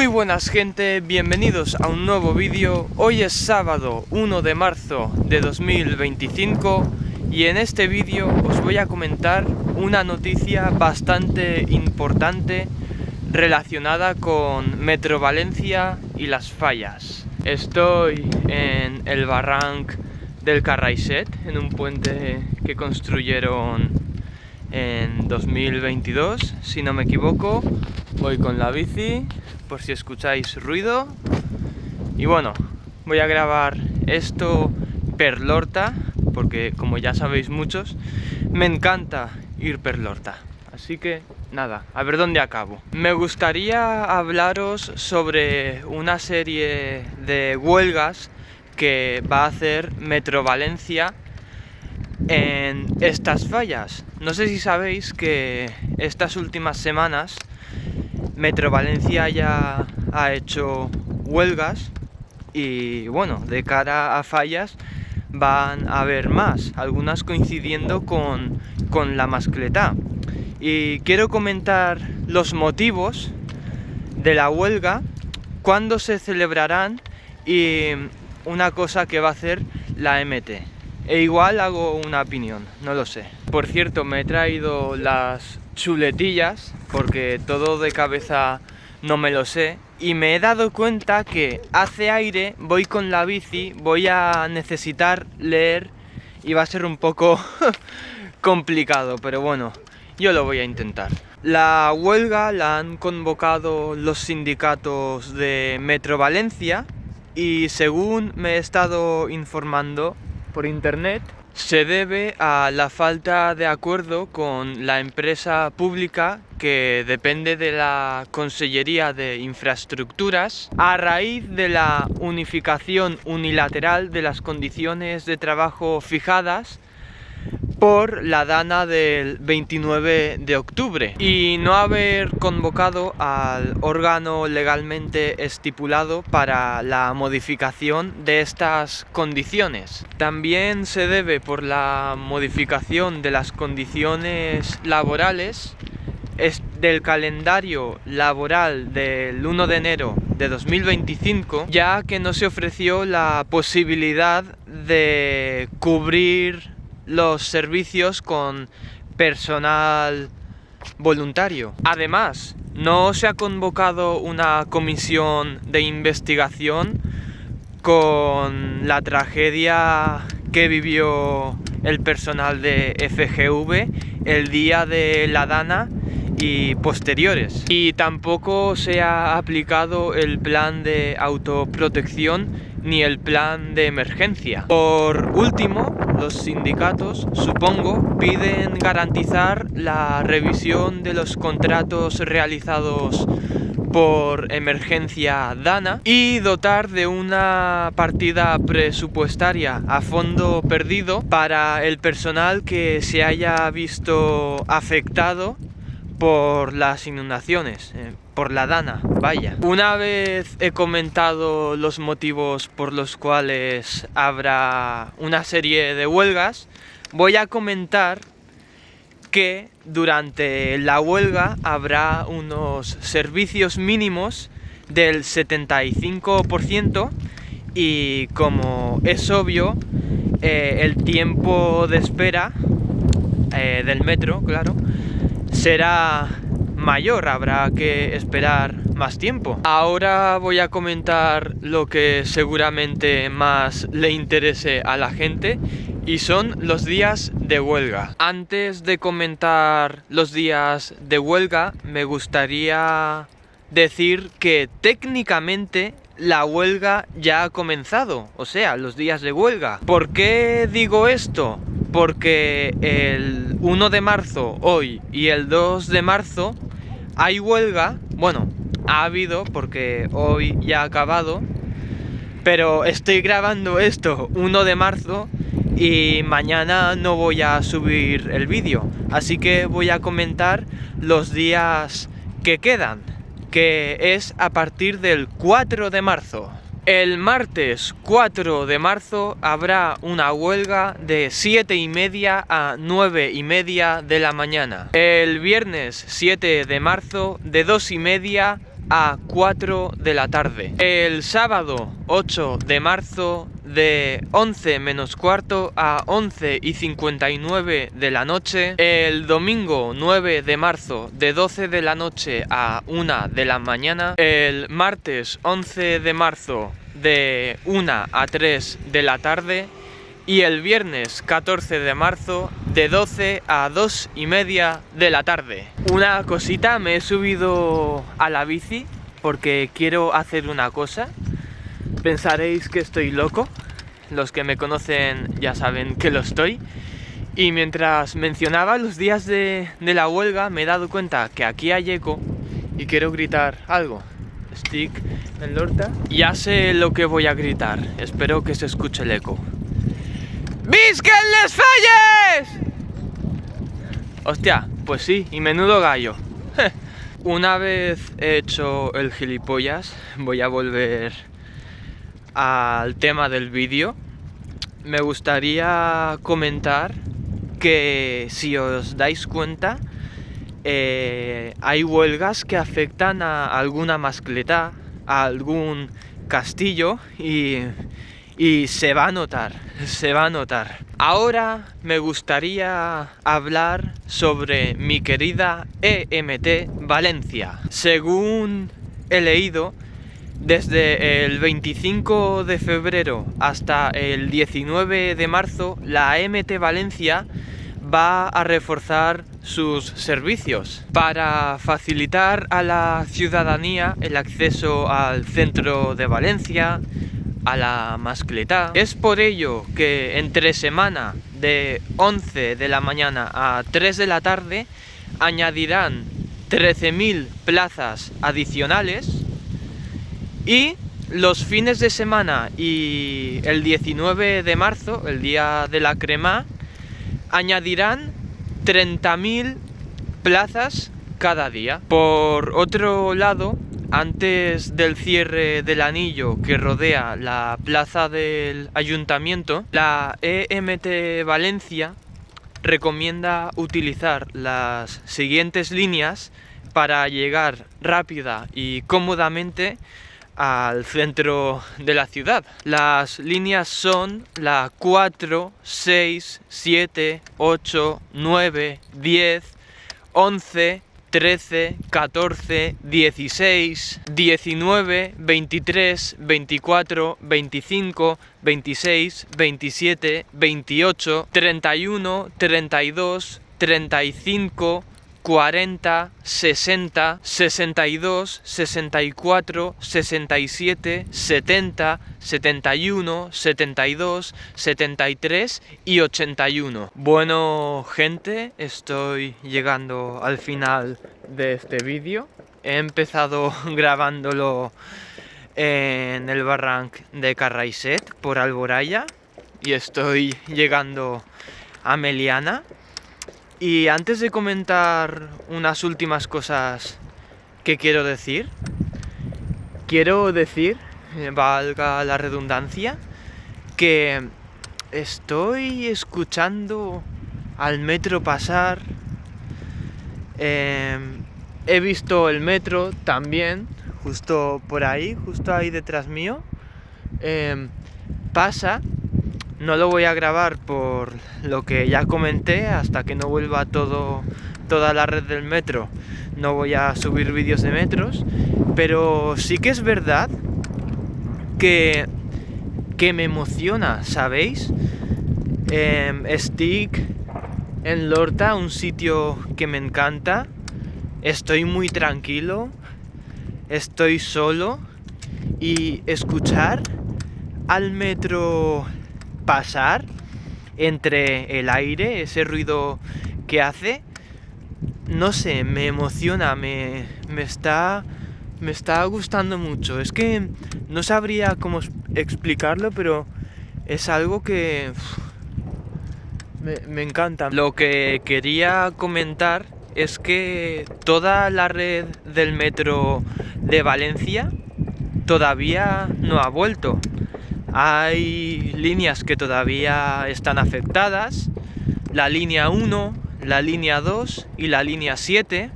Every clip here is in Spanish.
Muy buenas gente, bienvenidos a un nuevo vídeo. Hoy es sábado 1 de marzo de 2025 y en este vídeo os voy a comentar una noticia bastante importante relacionada con Metro Valencia y las fallas. Estoy en el barranc del Carraixet, en un puente que construyeron en 2022, si no me equivoco. Voy con la bici, por si escucháis ruido. Y bueno, voy a grabar esto per l'horta, porque como ya sabéis muchos, me encanta ir per l'horta. Así que nada, a ver dónde acabo. Me gustaría hablaros sobre una serie de huelgas que va a hacer Metro Valencia en estas fallas. No sé si sabéis que estas últimas semanas Metro Valencia ya ha hecho huelgas y bueno, de cara a fallas van a haber más, algunas coincidiendo con la mascletá. Y quiero comentar los motivos de la huelga, cuándo se celebrarán y una cosa que va a hacer la MT. E igual hago una opinión, no lo sé. Por cierto, me he traído las chuletillas porque todo de cabeza no me lo sé. Y me he dado cuenta que hace aire, voy con la bici, voy a necesitar leer y va a ser un poco complicado, pero bueno, yo lo voy a intentar. La huelga la han convocado los sindicatos de Metro Valencia y según me he estado informando por internet, se debe a la falta de acuerdo con la empresa pública que depende de la Consellería de Infraestructuras a raíz de la unificación unilateral de las condiciones de trabajo fijadas por la Dana del 29 de octubre y no haber convocado al órgano legalmente estipulado para la modificación de estas condiciones. También se debe por la modificación de las condiciones laborales del calendario laboral del 1 de enero de 2025, ya que no se ofreció la posibilidad de cubrir los servicios con personal voluntario. Además, no se ha convocado una comisión de investigación con la tragedia que vivió el personal de FGV el día de la Dana y posteriores. Y tampoco se ha aplicado el plan de autoprotección ni el plan de emergencia. Por último, los sindicatos, supongo, piden garantizar la revisión de los contratos realizados por emergencia Dana y dotar de una partida presupuestaria a fondo perdido para el personal que se haya visto afectado por las inundaciones, por la Dana, vaya. Una vez he comentado los motivos por los cuales habrá una serie de huelgas, voy a comentar que durante la huelga habrá unos servicios mínimos del 75% y, como es obvio, el tiempo de espera del metro, claro, será mayor, habrá que esperar más tiempo. Ahora voy a comentar lo que seguramente más le interese a la gente y son los días de huelga. Antes de comentar los días de huelga, me gustaría decir que técnicamente la huelga ya ha comenzado, o sea, los días de huelga. ¿Por qué digo esto? Porque el 1 de marzo, hoy, y el 2 de marzo hay huelga. Bueno, ha habido porque hoy ya ha acabado, pero estoy grabando esto 1 de marzo y mañana no voy a subir el vídeo, así que voy a comentar los días que quedan, que es a partir del 4 de marzo. El martes 4 de marzo habrá una huelga de 7:30 a 9:30 de la mañana. El viernes 7 de marzo de 2:30 a 4 de la tarde. El sábado 8 de marzo de 11 menos cuarto a 11:59 de la noche. El domingo 9 de marzo de 12 de la noche a 1 de la mañana. El martes 11 de marzo de 1 a 3 de la tarde. Y el viernes 14 de marzo de 12 a 2:30 de la tarde. Una cosita, me he subido a la bici porque quiero hacer una cosa. Pensaréis que estoy loco, los que me conocen ya saben que lo estoy. Y mientras mencionaba los días de la huelga me he dado cuenta que aquí hay eco y quiero gritar algo. Estic en l'Horta. Ya sé lo que voy a gritar, espero que se escuche el eco. ¡Visquen les falles! Hostia, pues sí, y menudo gallo. Una vez hecho el gilipollas, voy a volver al tema del vídeo. Me gustaría comentar que, si os dais cuenta, hay huelgas que afectan a alguna mascletá, a algún castillo y se va a notar, se va a notar. Ahora me gustaría hablar sobre mi querida EMT Valencia. Según he leído, desde el 25 de febrero hasta el 19 de marzo, la EMT Valencia va a reforzar sus servicios para facilitar a la ciudadanía el acceso al centro de Valencia, a la mascletá. Es por ello que entre semana de 11 de la mañana a 3 de la tarde añadirán 13.000 plazas adicionales, y los fines de semana y el 19 de marzo, el día de la cremá, añadirán 30.000 plazas cada día. Por otro lado, antes del cierre del anillo que rodea la plaza del ayuntamiento, la EMT Valencia recomienda utilizar las siguientes líneas para llegar rápida y cómodamente al centro de la ciudad. Las líneas son la 4, 6, 7, 8, 9, 10, 11, 13, 14, 16, 19, 23, 24, 25, 26, 27, 28, 31, 32, 35, 40, 60, 62, 64, 67, 70, 71, 72, 73 y 81. Bueno, gente, estoy llegando al final de este vídeo. He empezado grabándolo en el barranc de Carraiset, por Alboraya, y estoy llegando a Meliana. Y antes de comentar unas últimas cosas que quiero decir, valga la redundancia, que estoy escuchando al metro pasar. He visto el metro también, justo por ahí, justo ahí detrás mío. Pasa. No lo voy a grabar por lo que ya comenté, hasta que no vuelva toda la red del metro. No voy a subir vídeos de metros, pero sí que es verdad que me emociona, ¿sabéis? Estic en l'Horta, un sitio que me encanta. Estoy muy tranquilo, estoy solo, y escuchar al metro pasar entre el aire, ese ruido que hace, no sé, me emociona, me está gustando mucho. Es que no sabría cómo explicarlo, pero es algo que me encanta. Lo que quería comentar es que toda la red del metro de Valencia todavía no ha vuelto. Hay líneas que todavía están afectadas, la línea 1, la línea 2 y la línea 7.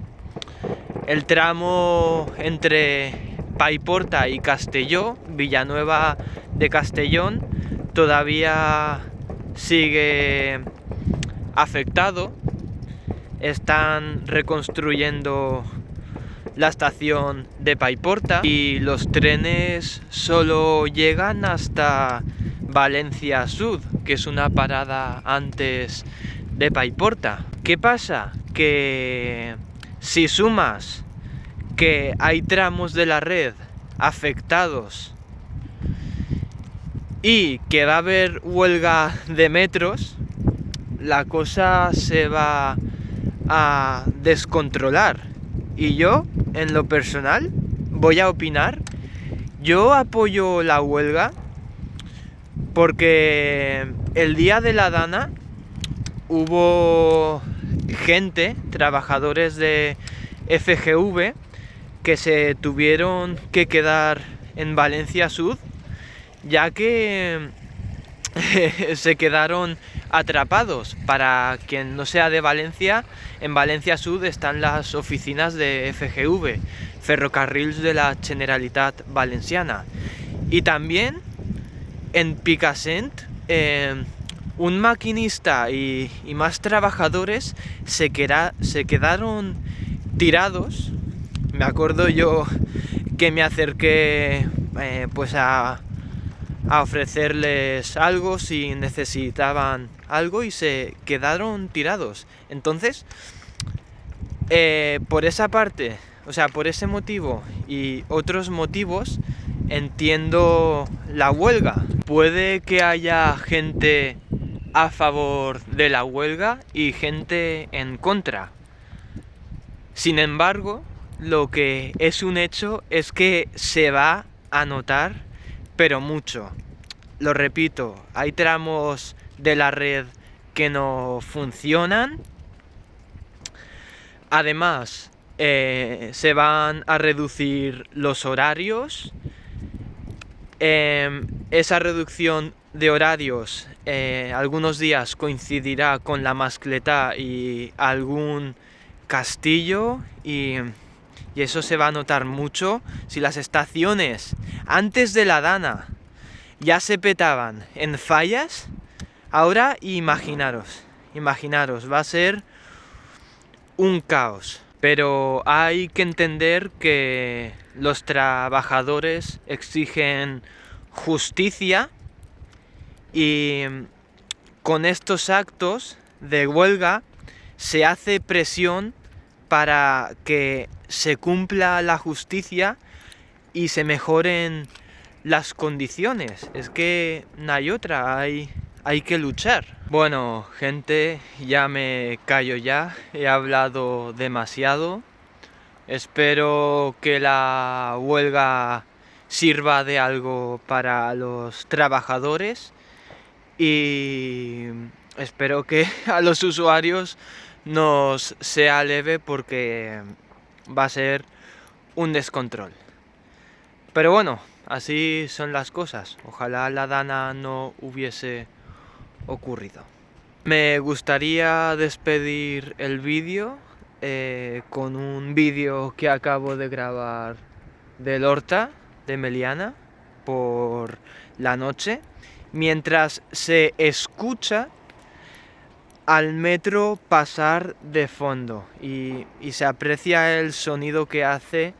el tramo entre Paiporta y Castelló, Villanueva de Castellón, todavía sigue afectado. Están reconstruyendo la estación de Paiporta y los trenes solo llegan hasta Valencia Sud, que es una parada antes de Paiporta. ¿Qué pasa? Que si sumas que hay tramos de la red afectados y que va a haber huelga de metros, la cosa se va a descontrolar. Y yo, en lo personal, voy a opinar. Yo apoyo la huelga porque el día de la Dana hubo gente, trabajadores de FGV, que se tuvieron que quedar en Valencia Sud, ya que se quedaron atrapados. Para quien no sea de Valencia, en Valencia Sud están las oficinas de FGV, Ferrocarrils de la Generalitat Valenciana. Y también en Picassent, un maquinista y más trabajadores se quedaron tirados. Me acuerdo yo que me acerqué pues a ofrecerles algo si necesitaban algo y se quedaron tirados. Entonces, por esa parte, o sea, por ese motivo y otros motivos, entiendo la huelga. Puede que haya gente a favor de la huelga y gente en contra. Sin embargo, lo que es un hecho es que se va a notar, pero mucho. Lo repito, hay tramos de la red que no funcionan. Además, se van a reducir los horarios. Esa reducción de horarios algunos días coincidirá con la Mascletà y algún castillo y eso se va a notar mucho. Si las estaciones antes de la Dana ya se petaban en fallas, ahora imaginaros, va a ser un caos. Pero hay que entender que los trabajadores exigen justicia y con estos actos de huelga se hace presión para que se cumpla la justicia y se mejoren las condiciones. Es que no hay otra, hay que luchar. Bueno, gente, ya me callo ya, he hablado demasiado. Espero que la huelga sirva de algo para los trabajadores y espero que a los usuarios nos sea leve porque va a ser un descontrol. Pero bueno, así son las cosas. Ojalá la Dana no hubiese ocurrido. Me gustaría despedir el vídeo con un vídeo que acabo de grabar del Horta de Meliana por la noche, mientras se escucha al metro pasar de fondo y se aprecia el sonido que hace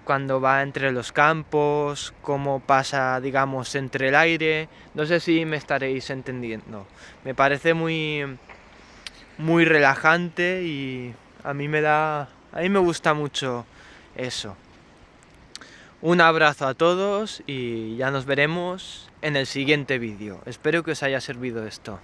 cuando va entre los campos, cómo pasa, digamos, entre el aire. No sé si me estaréis entendiendo. Me parece muy relajante y a mí me gusta mucho eso. Un abrazo a todos y ya nos veremos en el siguiente vídeo. Espero que os haya servido esto.